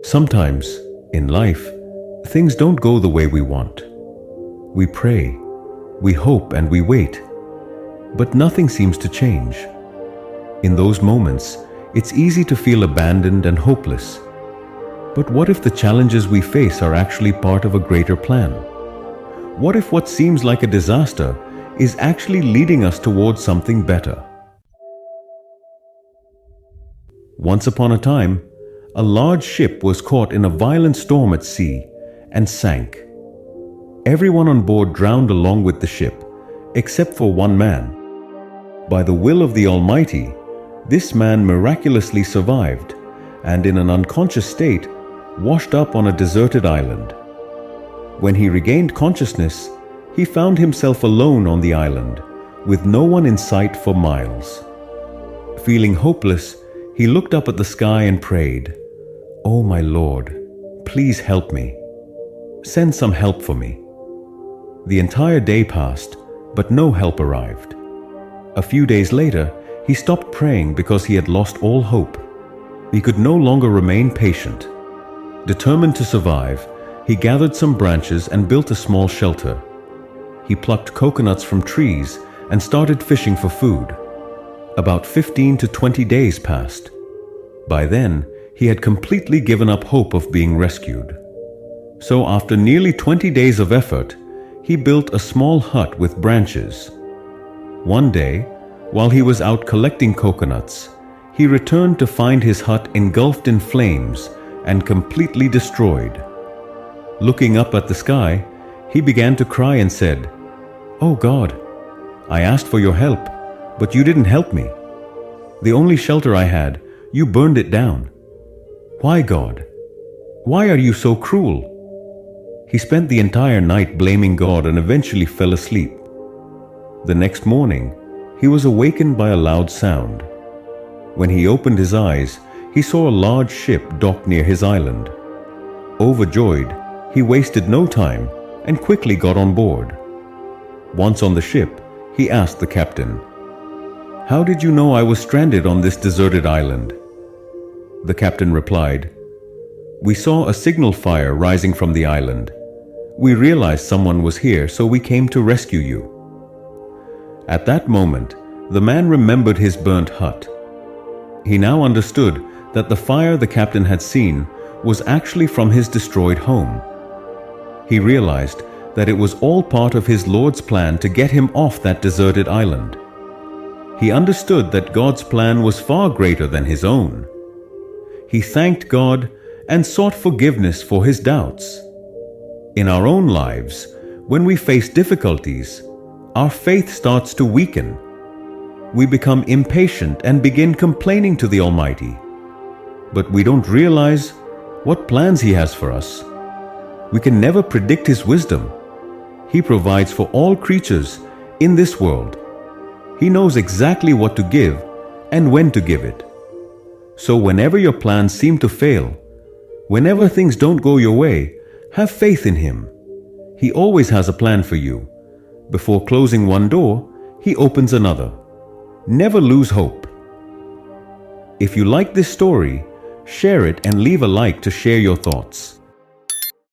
Sometimes, in life, things don't go the way we want. We pray, we hope, and we wait, but nothing seems to change. In those moments, it's easy to feel abandoned and hopeless. But what if the challenges we face are actually part of a greater plan? What if what seems like a disaster is actually leading us towards something better? Once upon a time, a large ship was caught in a violent storm at sea and sank. Everyone on board drowned along with the ship, except for one man. By the will of the Almighty, this man miraculously survived and, in an unconscious state, washed up on a deserted island. When he regained consciousness, he found himself alone on the island, with no one in sight for miles. Feeling hopeless, he looked up at the sky and prayed, "Oh my Lord, please help me. Send some help for me." The entire day passed, but no help arrived. A few days later, he stopped praying because he had lost all hope. He could no longer remain patient. Determined to survive, he gathered some branches and built a small shelter. He plucked coconuts from trees and started fishing for food. About 15 to 20 days passed. By then, he had completely given up hope of being rescued. So after nearly 20 days of effort, he built a small hut with branches. One day, while he was out collecting coconuts, he returned to find his hut engulfed in flames and completely destroyed. Looking up at the sky, he began to cry and said, "Oh God, I asked for your help, but you didn't help me. The only shelter I had, you burned it down. Why, God? Why are you so cruel?" He spent the entire night blaming God and eventually fell asleep. The next morning, he was awakened by a loud sound. When he opened his eyes, he saw a large ship docked near his island. Overjoyed, he wasted no time and quickly got on board. Once on the ship, he asked the captain, "How did you know I was stranded on this deserted island?" The captain replied, "We saw a signal fire rising from the island. We realized someone was here, so we came to rescue you." At that moment, the man remembered his burnt hut. He now understood that the fire the captain had seen was actually from his destroyed home. He realized that it was all part of his Lord's plan to get him off that deserted island. He understood that God's plan was far greater than his own. He thanked God and sought forgiveness for his doubts. In our own lives, when we face difficulties, our faith starts to weaken. We become impatient and begin complaining to the Almighty. But we don't realize what plans He has for us. We can never predict His wisdom. He provides for all creatures in this world. He knows exactly what to give and when to give it. So whenever your plans seem to fail, whenever things don't go your way, have faith in Him. He always has a plan for you. Before closing one door, He opens another. Never lose hope. If you like this story, share it and leave a like to share your thoughts.